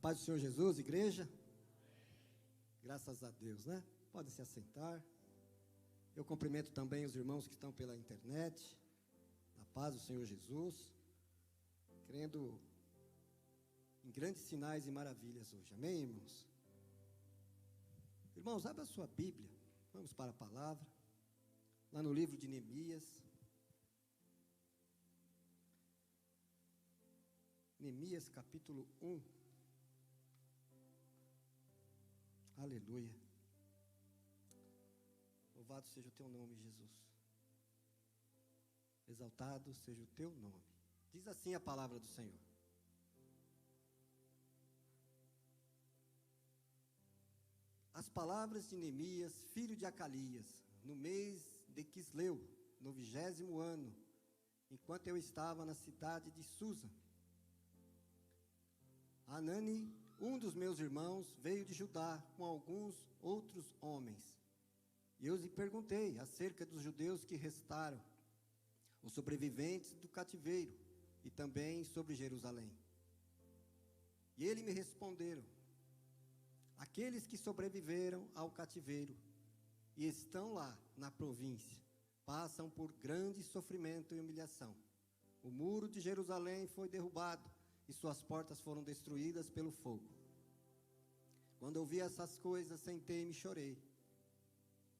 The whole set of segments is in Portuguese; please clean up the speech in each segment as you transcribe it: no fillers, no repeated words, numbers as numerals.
paz do Senhor Jesus, igreja. Graças a Deus, né? Podem se assentar. Eu cumprimento também os irmãos que estão pela internet. Na paz do Senhor Jesus. Crendo em grandes sinais e maravilhas hoje. Amém, irmãos? Irmãos, abra a sua Bíblia. Vamos para a palavra. Lá no livro de Neemias. Neemias capítulo 1. Aleluia. Louvado seja o teu nome, Jesus. Exaltado seja o teu nome. Diz assim a palavra do Senhor. As palavras de Neemias, filho de Acalias, no mês de Quisleu, no 20º ano, enquanto eu estava na cidade de Susa. Anani, um dos meus irmãos, veio de Judá com alguns outros homens. E eu lhe perguntei acerca dos judeus que restaram, os sobreviventes do cativeiro, e também sobre Jerusalém. E eles me responderam: aqueles que sobreviveram ao cativeiro e estão lá na província, passam por grande sofrimento e humilhação. O muro de Jerusalém foi derrubado e suas portas foram destruídas pelo fogo. Quando eu vi essas coisas, sentei-me e chorei.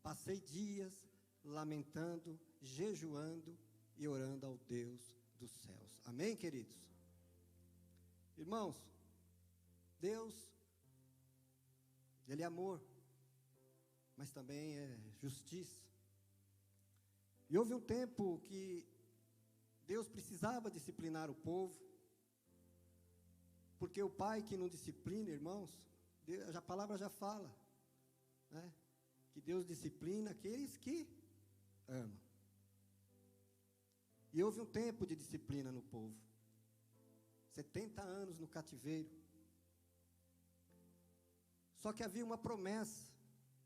Passei dias lamentando, jejuando e orando ao Deus dos céus. Amém, queridos? Irmãos, Deus, Ele é amor, mas também é justiça. E houve um tempo que Deus precisava disciplinar o povo, porque o pai que não disciplina, irmãos, a palavra já fala, né? Que Deus disciplina aqueles que amam. E houve um tempo de disciplina no povo. 70 anos no cativeiro. Só que havia uma promessa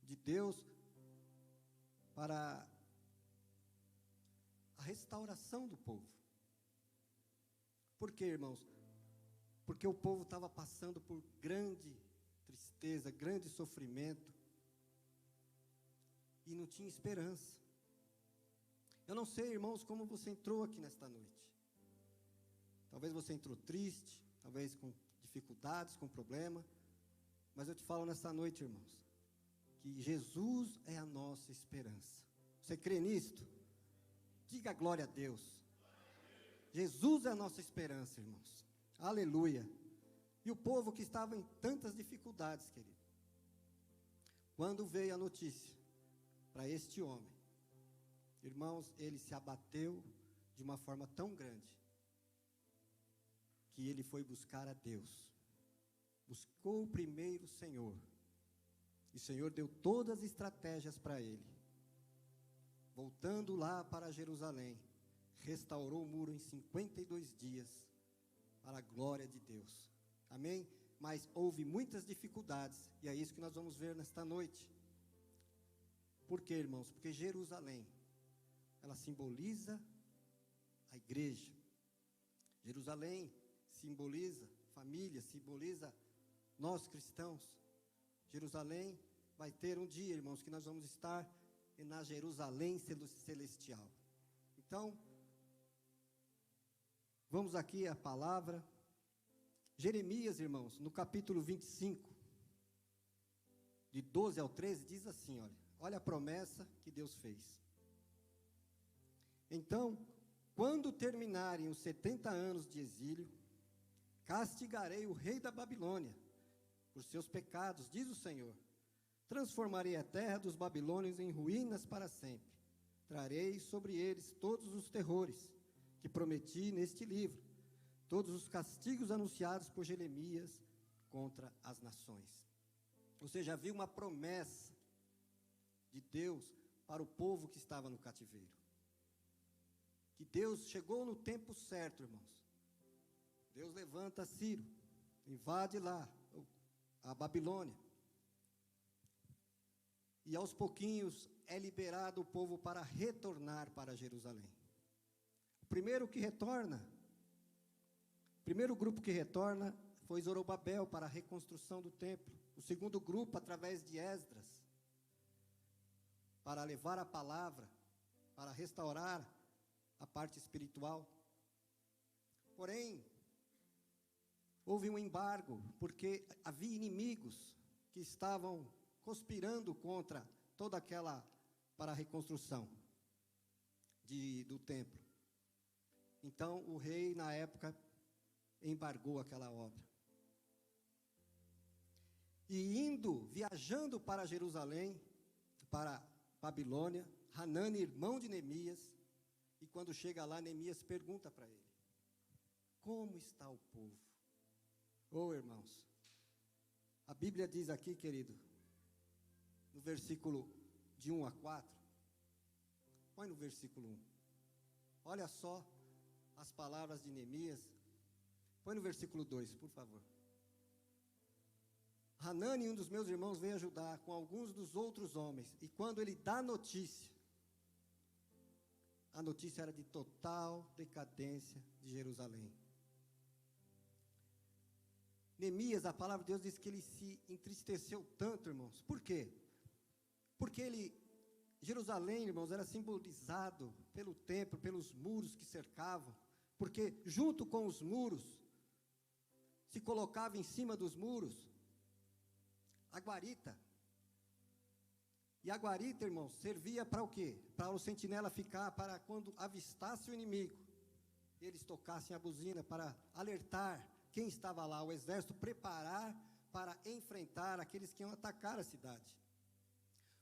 de Deus para a restauração do povo. Por quê, irmãos? Porque o povo estava passando por grande tristeza, grande sofrimento, e não tinha esperança. Eu não sei, irmãos, como você entrou aqui nesta noite. Talvez você entrou triste, talvez com dificuldades, com problema, mas eu te falo nesta noite, irmãos, que Jesus é a nossa esperança. Você crê nisto? Diga glória a Deus. Jesus é a nossa esperança, irmãos. Aleluia. E o povo que estava em tantas dificuldades, querido, quando veio a notícia para este homem, irmãos, ele se abateu de uma forma tão grande, que ele foi buscar a Deus. Buscou primeiro o Senhor, e o Senhor deu todas as estratégias para ele. Voltando lá para Jerusalém, restaurou o muro em 52 dias, para a glória de Deus. Amém? Mas houve muitas dificuldades, e é isso que nós vamos ver nesta noite. Por quê, irmãos? Porque Jerusalém, ela simboliza a igreja. Jerusalém simboliza família, simboliza nós cristãos. Jerusalém vai ter um dia, irmãos, que nós vamos estar na Jerusalém celestial. Então, vamos aqui à palavra. Jeremias, irmãos, no capítulo 25, de 12 ao 13, diz assim, olha a promessa que Deus fez. Então, quando terminarem os 70 anos de exílio, castigarei o rei da Babilônia por seus pecados, diz o Senhor. Transformarei a terra dos babilônios em ruínas para sempre. Trarei sobre eles todos os terrores que prometi neste livro, todos os castigos anunciados por Jeremias contra as nações. Ou seja, havia uma promessa de Deus para o povo que estava no cativeiro. Que Deus chegou no tempo certo, irmãos. Deus levanta Ciro, invade lá a Babilônia. E aos pouquinhos é liberado o povo para retornar para Jerusalém. O primeiro grupo que retorna foi Zorobabel para a reconstrução do templo. O segundo grupo, através de Esdras, para levar a palavra, para restaurar a parte espiritual. Porém, houve um embargo, porque havia inimigos que estavam conspirando contra toda aquela, para a reconstrução do templo. Então, o rei, na época, embargou aquela obra. E viajando para Jerusalém, para Babilônia, Hanani, irmão de Neemias, e quando chega lá, Neemias pergunta para ele: como está o povo? Oh, irmãos, a Bíblia diz aqui, querido, no versículo de 1 a 4, põe no versículo 1, olha só as palavras de Neemias, põe no versículo 2, por favor. Hanani, um dos meus irmãos, veio ajudar com alguns dos outros homens, e quando ele dá notícia, a notícia era de total decadência de Jerusalém. Neemias, a palavra de Deus diz que ele se entristeceu tanto, irmãos. Por quê? Porque Jerusalém, irmãos, era simbolizado pelo templo, pelos muros que cercavam, porque junto com os muros, se colocava em cima dos muros a guarita. E a guarita, irmãos, servia para o quê? Para o sentinela ficar, para quando avistasse o inimigo, eles tocassem a buzina para alertar quem estava lá, o exército, preparar para enfrentar aqueles que iam atacar a cidade.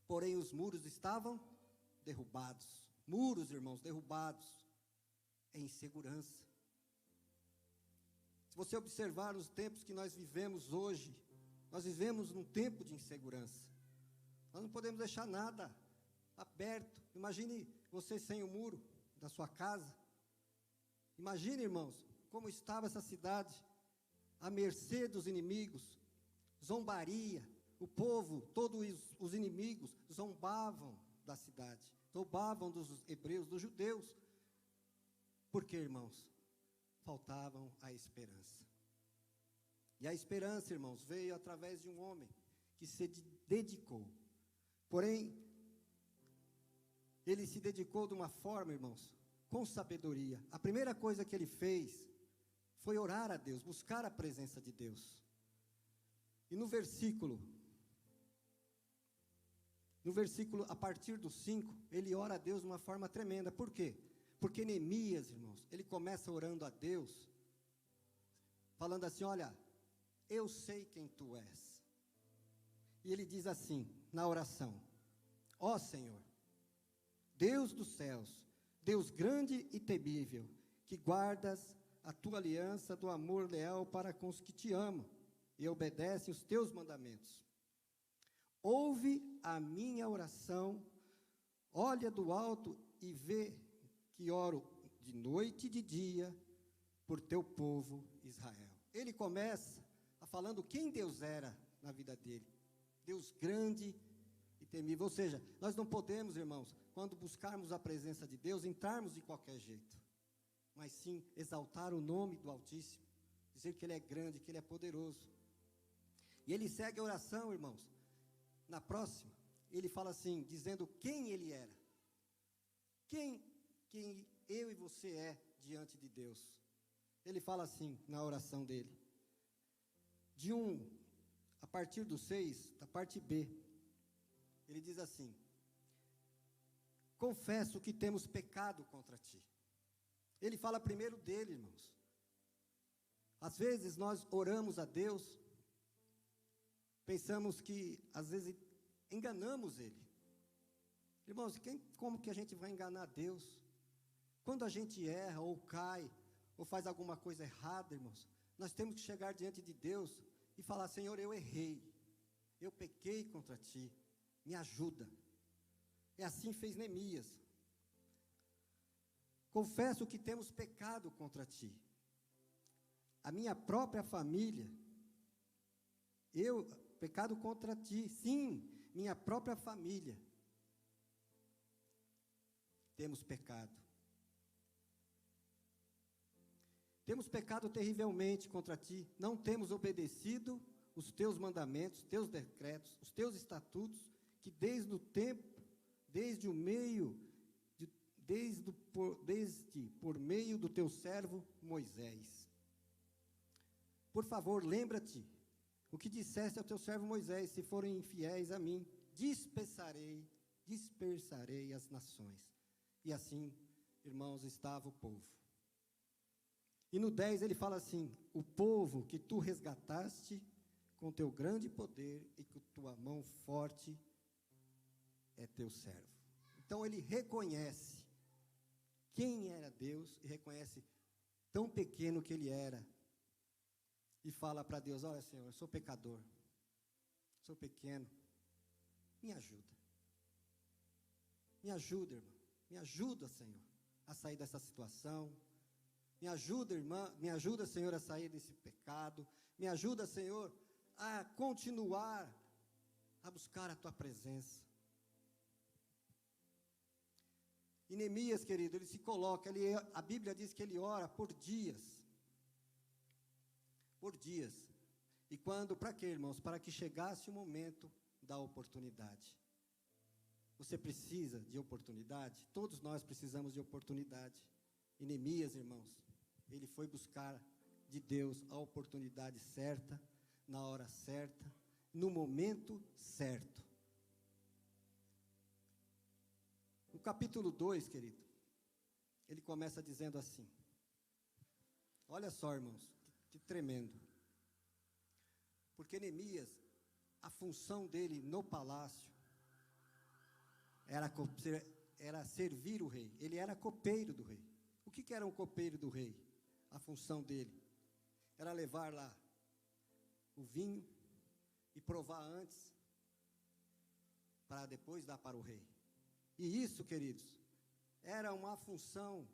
Porém, os muros estavam derrubados. Muros, irmãos, derrubados. É insegurança. Se você observar os tempos que nós vivemos hoje, nós vivemos num tempo de insegurança. Nós não podemos deixar nada aberto. Imagine você sem o muro da sua casa. Imagine, irmãos, como estava essa cidade, à mercê dos inimigos, zombaria. O povo, todos os inimigos, zombavam da cidade, zombavam dos hebreus, dos judeus. Por quê, irmãos? Faltavam a esperança. E a esperança, irmãos, veio através de um homem que se dedicou. Porém, ele se dedicou de uma forma, irmãos, com sabedoria. A primeira coisa que ele fez foi orar a Deus, buscar a presença de Deus. E no versículo, a partir do 5, ele ora a Deus de uma forma tremenda. Por quê? Porque Neemias, irmãos, ele começa orando a Deus, falando assim: olha, eu sei quem tu és. E ele diz assim, na oração: ó Senhor, Deus dos céus, Deus grande e temível, que guardas a tua aliança do amor leal para com os que te amam e obedecem os teus mandamentos. Ouve a minha oração, olha do alto e vê que oro de noite e de dia por teu povo Israel. Ele começa falando quem Deus era na vida dele. Deus grande e temível. Ou seja, nós não podemos, irmãos, quando buscarmos a presença de Deus, entrarmos de qualquer jeito, mas sim exaltar o nome do Altíssimo, dizer que Ele é grande, que Ele é poderoso. E ele segue a oração, irmãos. Na próxima, ele fala assim, dizendo quem ele era. Quem eu e você é diante de Deus. Ele fala assim na oração dele. A partir do 6, da parte B, ele diz assim: confesso que temos pecado contra ti. Ele fala primeiro dele, irmãos. Às vezes nós oramos a Deus, pensamos que, às vezes, enganamos Ele. Irmãos, como que a gente vai enganar Deus? Quando a gente erra, ou cai, ou faz alguma coisa errada, irmãos, nós temos que chegar diante de Deus e falar: Senhor, eu errei, eu pequei contra Ti, me ajuda. E assim fez Neemias. Confesso que temos pecado contra Ti. A minha própria família, pecado contra Ti, sim, minha própria família, temos pecado. Temos pecado terrivelmente contra ti, não temos obedecido os teus mandamentos, teus decretos, os teus estatutos, que desde por meio do teu servo Moisés. Por favor, lembra-te o que disseste ao teu servo Moisés: se forem infiéis a mim, dispersarei as nações. E assim, irmãos, estava o povo. E no 10 ele fala assim: o povo que tu resgataste com teu grande poder e com tua mão forte é teu servo. Então ele reconhece quem era Deus e reconhece tão pequeno que ele era. E fala para Deus: olha, Senhor, eu sou pecador, sou pequeno, me ajuda. Me ajuda, irmão, me ajuda, Senhor, a sair dessa situação. Me ajuda, irmã, me ajuda, Senhor, a sair desse pecado. Me ajuda, Senhor, a continuar a buscar a tua presença. E Neemias, querido, ele se coloca, a Bíblia diz que ele ora por dias. Por dias. E para quê, irmãos? Para que chegasse o momento da oportunidade. Você precisa de oportunidade? Todos nós precisamos de oportunidade. E Neemias, irmãos, ele foi buscar de Deus a oportunidade certa, na hora certa, no momento certo. No capítulo 2, querido, ele começa dizendo assim, olha só, irmãos, que tremendo. Porque Neemias, a função dele no palácio era servir o rei. Ele era copeiro do rei. O que era um copeiro do rei? A função dele era levar lá o vinho e provar antes, para depois dar para o rei. E isso, queridos, era uma função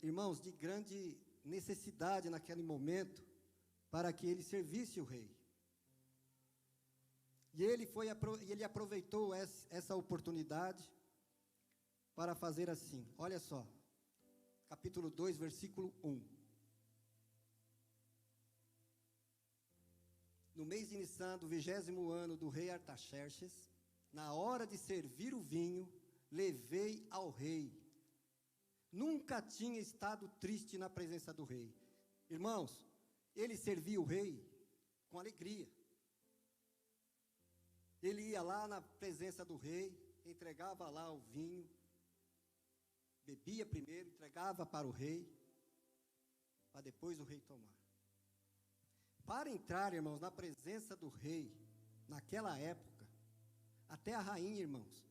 irmãos, de grande necessidade naquele momento, para que ele servisse o rei. E ele aproveitou essa oportunidade para fazer assim. Olha só, capítulo 2, versículo 1. No mês iniciando o 20º ano do rei Artaxerxes, na hora de servir o vinho, levei ao rei. Nunca tinha estado triste na presença do rei. Irmãos, ele servia o rei com alegria. Ele ia lá na presença do rei, entregava lá o vinho, bebia primeiro, entregava para o rei, para depois o rei tomar. Para entrar, irmãos, na presença do rei, naquela época, até a rainha, irmãos,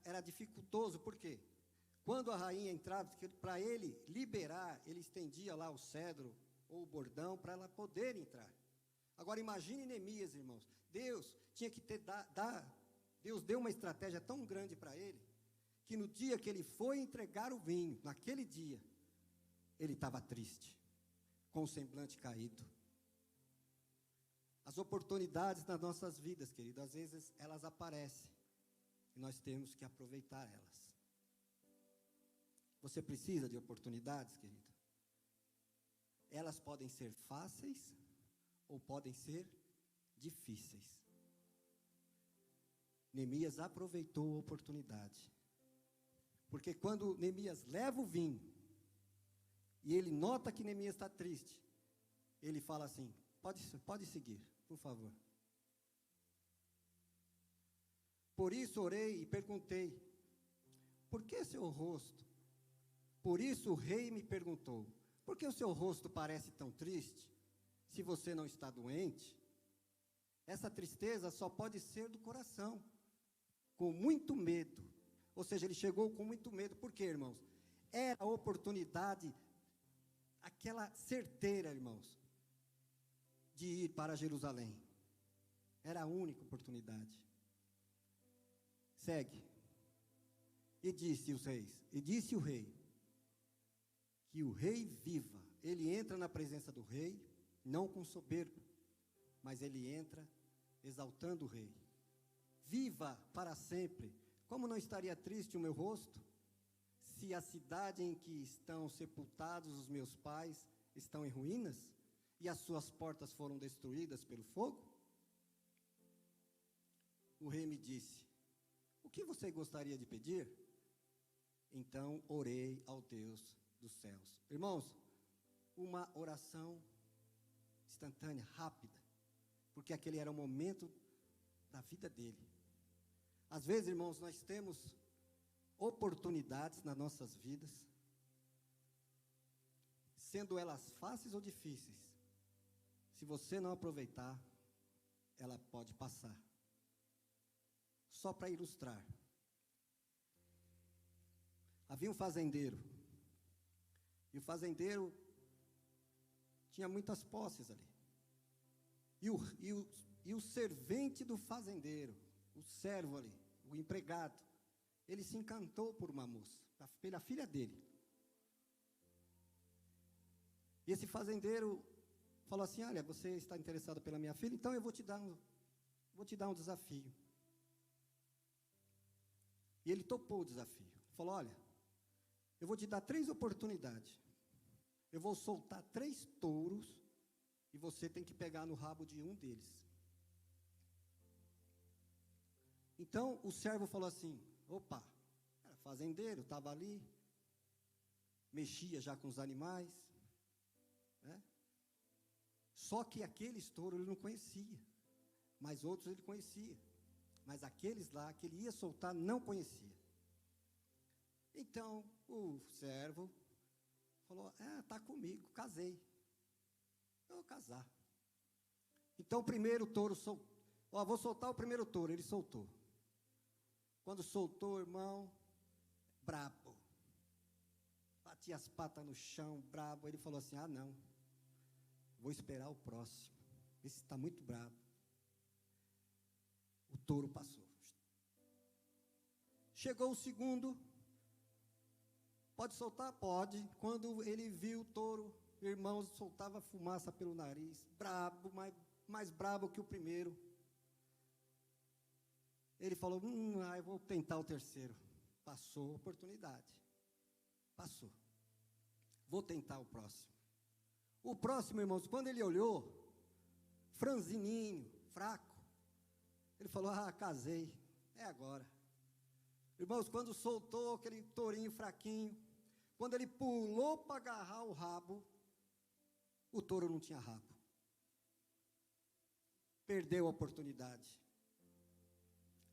era dificultoso, por quê? Quando a rainha entrava, para ele liberar, ele estendia lá o cedro ou o bordão para ela poder entrar. Agora imagine Neemias, irmãos, Deus deu uma estratégia tão grande para ele, que no dia que ele foi entregar o vinho, naquele dia, ele estava triste, com o semblante caído. As oportunidades nas nossas vidas, querido, às vezes elas aparecem, e nós temos que aproveitar elas. Você precisa de oportunidades, querido? Elas podem ser fáceis, ou podem ser difíceis. Neemias aproveitou a oportunidade. Porque quando Neemias leva o vinho, e ele nota que Neemias está triste, ele fala assim, pode seguir, por favor. Por isso orei e perguntei, por que seu rosto? Por isso o rei me perguntou, por que o seu rosto parece tão triste, se você não está doente? Essa tristeza só pode ser do coração, com muito medo. Ou seja, ele chegou com muito medo. Por quê, irmãos? Era a oportunidade, aquela certeira, irmãos, de ir para Jerusalém. Era a única oportunidade. Segue. E disse o rei, que o rei viva. Ele entra na presença do rei, não com soberba, mas ele entra exaltando o rei. viva para sempre, como não estaria triste o meu rosto, se a cidade em que estão sepultados os meus pais estão em ruínas, e as suas portas foram destruídas pelo fogo? O rei me disse: o que você gostaria de pedir? Então orei ao Deus dos céus. Irmãos, uma oração instantânea, rápida, porque aquele era o momento da vida dele. Às vezes, irmãos, nós temos oportunidades nas nossas vidas, sendo elas fáceis ou difíceis. Se você não aproveitar, ela pode passar. Só para ilustrar, havia um fazendeiro, e o fazendeiro tinha muitas posses ali. E o servente do fazendeiro, o servo ali, o empregado, ele se encantou por uma moça, pela filha dele. E esse fazendeiro falou assim: olha, você está interessado pela minha filha, então eu vou te dar um desafio. E ele topou o desafio. Falou: olha, eu vou te dar 3 oportunidades. Eu vou soltar 3 touros e você tem que pegar no rabo de um deles. Então o servo falou assim: opa, era fazendeiro, estava ali, mexia já com os animais, né? Só que aqueles touros ele não conhecia, mas outros ele conhecia. Mas aqueles lá que ele ia soltar não conhecia. Então o servo falou: está comigo, casei. Eu vou casar. Então o primeiro touro soltou. Vou soltar o primeiro touro. Ele soltou. Quando soltou, irmão, brabo. Batia as patas no chão, brabo. Ele falou assim: não, vou esperar o próximo. Esse está muito brabo. O touro passou. Chegou o segundo. Pode soltar? Pode. Quando ele viu o touro, irmãos, soltava fumaça pelo nariz. Brabo, mais brabo que o primeiro. Ele falou: eu vou tentar o terceiro. Passou a oportunidade. Passou. Vou tentar o próximo. O próximo, irmãos, quando ele olhou, franzininho, fraco, ele falou: casei, é agora. Irmãos, quando soltou aquele tourinho fraquinho, quando ele pulou para agarrar o rabo, o touro não tinha rabo. Perdeu a oportunidade.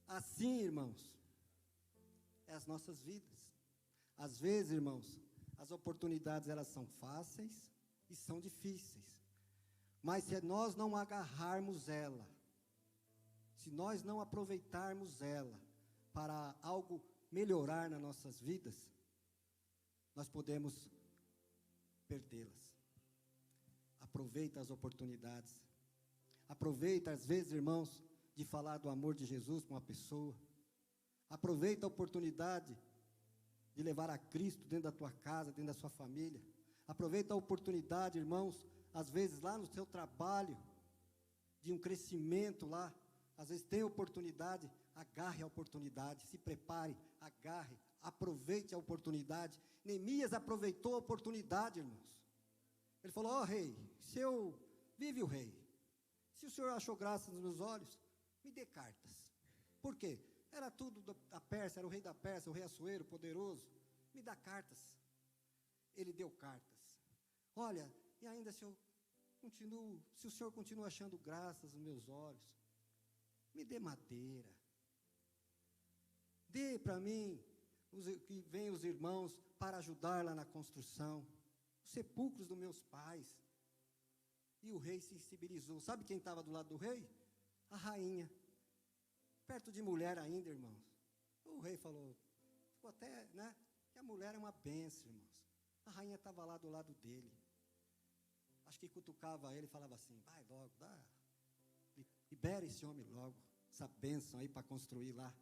Assim, irmãos, é as nossas vidas. Às vezes, irmãos, as oportunidades elas são fáceis e são difíceis. Mas se nós não agarrarmos ela, se nós não aproveitarmos ela para algo melhorar nas nossas vidas, nós podemos perdê-las. Aproveita as oportunidades. Aproveita, às vezes, irmãos, de falar do amor de Jesus para uma pessoa. Aproveita a oportunidade de levar a Cristo dentro da tua casa, dentro da sua família. Aproveita a oportunidade, irmãos, às vezes lá no seu trabalho, de um crescimento lá. Às vezes tem oportunidade, agarre a oportunidade, se prepare, agarre, aproveite a oportunidade. Neemias aproveitou a oportunidade, irmãos. Ele falou: rei, vive o rei, se o senhor achou graça nos meus olhos, me dê cartas. Por quê? Era tudo da Pérsia, era o rei da Pérsia, o rei Assuero, poderoso. Me dá cartas. Ele deu cartas. Olha, e ainda se o senhor continua achando graças nos meus olhos, me dê madeira. Dê para mim, que vem os irmãos para ajudar lá na construção, os sepulcros dos meus pais. E o rei se sensibilizou. Sabe quem estava do lado do rei? A rainha. Perto de mulher ainda, irmãos. O rei ficou até, né? Que a mulher é uma bênção, irmãos. A rainha estava lá do lado dele. Acho que cutucava ele e falava assim: vai logo, libera esse homem logo, essa bênção aí para construir lá.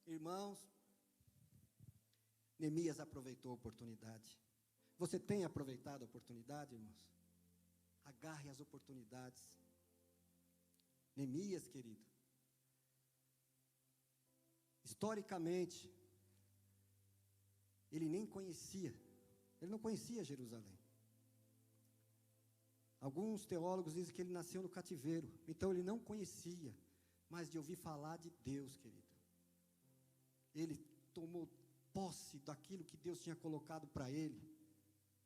Irmãos, Neemias aproveitou a oportunidade. Você tem aproveitado a oportunidade, irmãos? Agarre as oportunidades. Neemias, querido, Historicamente, ele nem conhecia, ele não conhecia Jerusalém. Alguns teólogos dizem que ele nasceu no cativeiro, então ele não conhecia, mas de ouvir falar de Deus, querido. Ele tomou posse daquilo que Deus tinha colocado para ele,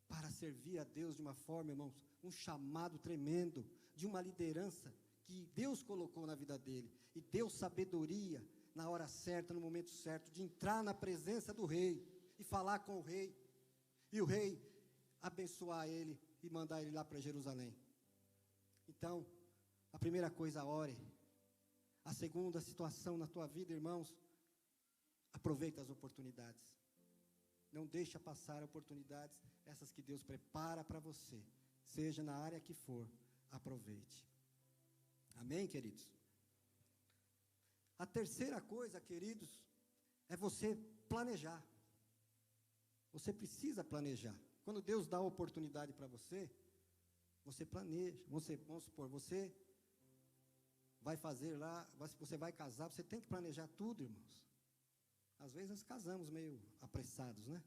para servir a Deus de uma forma, irmãos, um chamado tremendo, de uma liderança que Deus colocou na vida dele, e deu sabedoria na hora certa, no momento certo, de entrar na presença do rei, e falar com o rei, e o rei abençoar ele, e mandar ele lá para Jerusalém. Então, a primeira coisa, ore. A segunda situação na tua vida, irmãos, aproveita as oportunidades. Não deixa passar oportunidades, essas que Deus prepara para você, seja na área que for, aproveite. Amém, queridos? A terceira coisa, queridos, é você planejar. Você precisa planejar. Quando Deus dá a oportunidade para você, você planeja. Vamos supor, você vai fazer lá, você vai casar, você tem que planejar tudo, irmãos. Às vezes nós casamos meio apressados, né?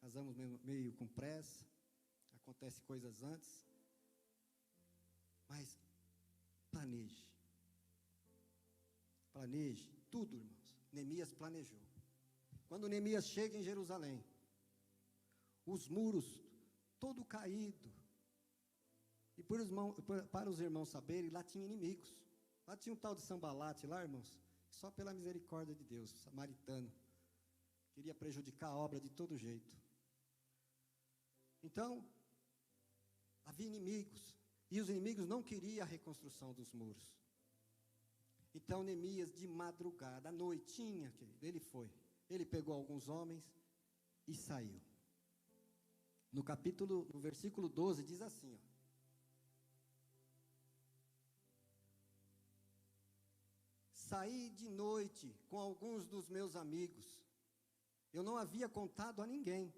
Casamos meio com pressa, acontece coisas antes. Mas planeje. Planeje tudo, irmãos. Neemias planejou. Quando Neemias chega em Jerusalém, os muros todo caído. E para os irmãos saberem, lá tinha inimigos. Lá tinha um tal de Sambalate, lá, irmãos, só pela misericórdia de Deus, samaritano. Queria prejudicar a obra de todo jeito. Então, havia inimigos. E os inimigos não queriam a reconstrução dos muros. Então, Neemias, de madrugada, à noitinha, ele foi. Ele pegou alguns homens e saiu. No versículo 12, diz assim, ó. Saí de noite com alguns dos meus amigos. Eu não havia contado a ninguém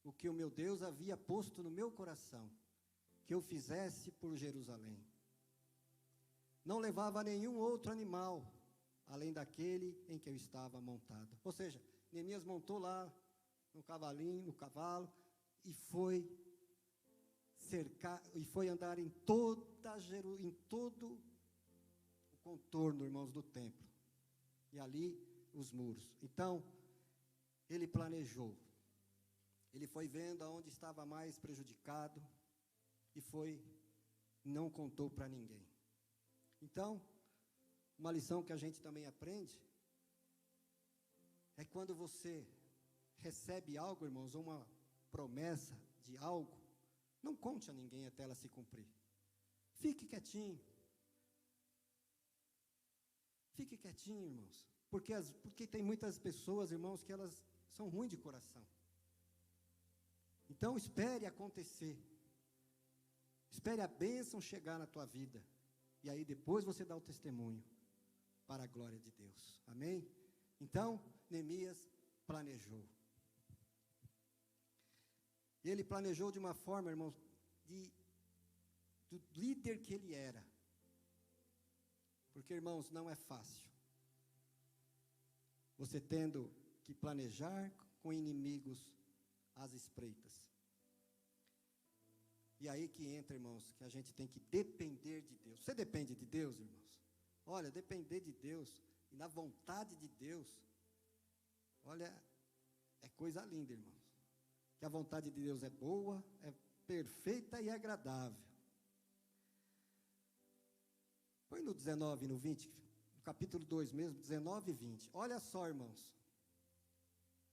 o que o meu Deus havia posto no meu coração, que eu fizesse por Jerusalém. Não levava nenhum outro animal, além daquele em que eu estava montado. Ou seja, Neemias montou lá no cavalo, e foi cercar, e foi andar em todo o contorno, irmãos, do templo. E ali os muros. Então, ele planejou. Ele foi vendo aonde estava mais prejudicado e não contou para ninguém. Então, uma lição que a gente também aprende é quando você recebe algo, irmãos, uma promessa de algo, não conte a ninguém até ela se cumprir. Fique quietinho. Fique quietinho, irmãos. Porque tem muitas pessoas, irmãos, que elas são ruins de coração. Então, espere acontecer. Espere a bênção chegar na tua vida. E aí depois você dá o testemunho para a glória de Deus. Amém? Então, Neemias planejou. Ele planejou de uma forma, irmãos, do líder que ele era. Porque, irmãos, não é fácil. Você tendo que planejar com inimigos às espreitas. E aí que entra, irmãos, que a gente tem que depender de Deus. Você depende de Deus, irmãos? Olha, depender de Deus e na vontade de Deus, olha, é coisa linda, irmãos. Que a vontade de Deus é boa, é perfeita e agradável. Põe no 19 e no 20, no capítulo 2 mesmo, 19 e 20. Olha só, irmãos,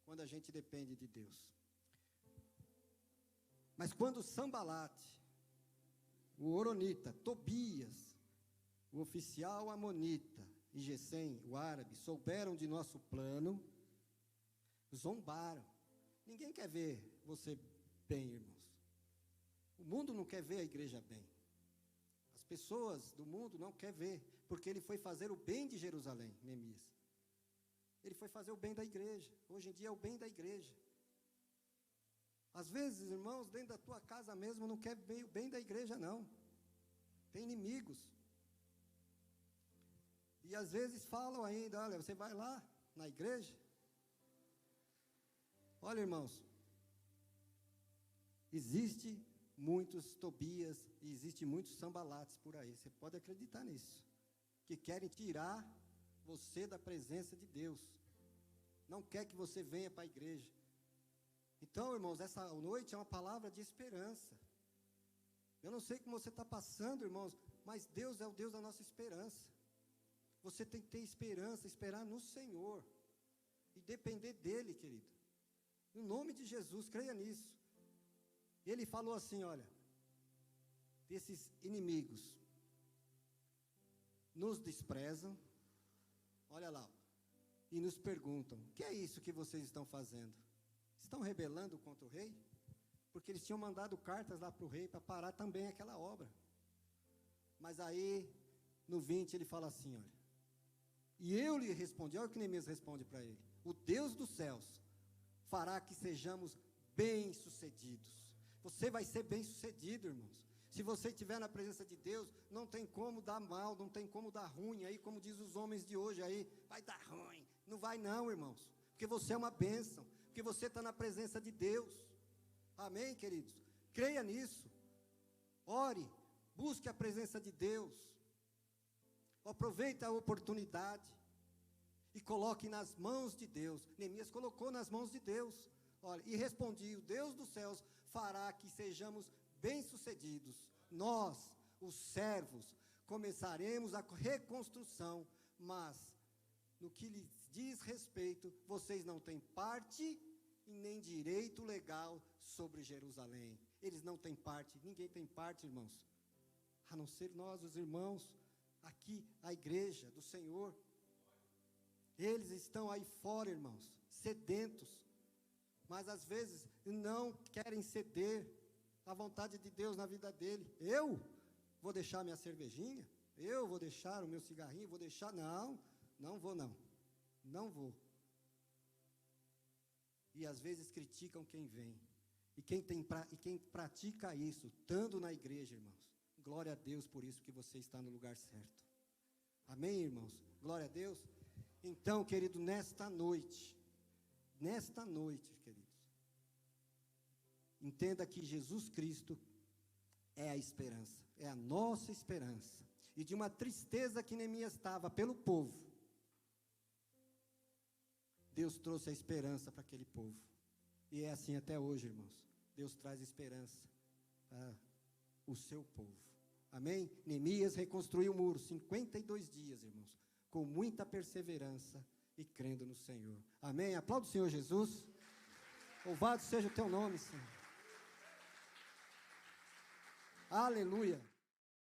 quando a gente depende de Deus. Mas quando Sambalate, o Horonita, Tobias, o oficial amonita e Gesem, o árabe, souberam de nosso plano, zombaram. Ninguém quer ver você bem, irmãos. O mundo não quer ver a igreja bem. As pessoas do mundo não querem ver, porque ele foi fazer o bem de Jerusalém, Neemias. Ele foi fazer o bem da igreja. Hoje em dia é o bem da igreja. Às vezes, irmãos, dentro da tua casa mesmo, não quer o bem da igreja, não. Tem inimigos. E às vezes falam ainda, olha, você vai lá na igreja. Olha, irmãos, existe muitos Tobias e existe muitos Sambalates por aí. Você pode acreditar nisso. Que querem tirar você da presença de Deus. Não quer que você venha para a igreja. Então, irmãos, essa noite é uma palavra de esperança. Eu não sei como você está passando, irmãos, mas Deus é o Deus da nossa esperança. Você tem que ter esperança, esperar no Senhor. E depender dEle, querido. No nome de Jesus, creia nisso. Ele falou assim, olha, desses inimigos nos desprezam, olha lá, e nos perguntam, o que é isso que vocês estão fazendo? Estão rebelando contra o rei? Porque eles tinham mandado cartas lá para o rei para parar também aquela obra. Mas aí, no 20, ele fala assim, olha, e eu lhe respondi, olha o que Neemias responde para ele, o Deus dos céus fará que sejamos bem-sucedidos. Você vai ser bem-sucedido, irmãos. Se você estiver na presença de Deus, não tem como dar mal, não tem como dar ruim, aí como diz os homens de hoje aí, vai dar ruim. Não vai não, irmãos, porque você é uma bênção, porque você está na presença de Deus. Amém, queridos? Creia nisso. Ore, busque a presença de Deus. Aproveite a oportunidade e coloque nas mãos de Deus. Neemias colocou nas mãos de Deus. Olha, e respondi, o Deus dos céus fará que sejamos bem-sucedidos. Nós, os servos, começaremos a reconstrução, mas no que lhes diz respeito, vocês não têm parte e nem direito legal sobre Jerusalém. Eles não têm parte, ninguém tem parte, irmãos, a não ser nós, os irmãos, aqui, a igreja do Senhor. Eles estão aí fora, irmãos, sedentos, mas às vezes não querem ceder à vontade de Deus na vida dele. Eu vou deixar minha cervejinha? Eu vou deixar o meu cigarrinho? Vou deixar? Não vou não. Não vou. E às vezes criticam quem vem. E quem pratica isso, estando na igreja, irmãos, glória a Deus por isso que você está no lugar certo. Amém, irmãos? Glória a Deus. Então, querido, nesta noite, queridos, entenda que Jesus Cristo é a esperança, é a nossa esperança. E de uma tristeza que Neemias estava pelo povo, Deus trouxe a esperança para aquele povo. E é assim até hoje, irmãos. Deus traz esperança para o seu povo. Amém? Neemias reconstruiu o muro, 52 dias, irmãos, com muita perseverança e crendo no Senhor. Amém? Aplauda o Senhor Jesus. Louvado seja o teu nome, Senhor. Aleluia.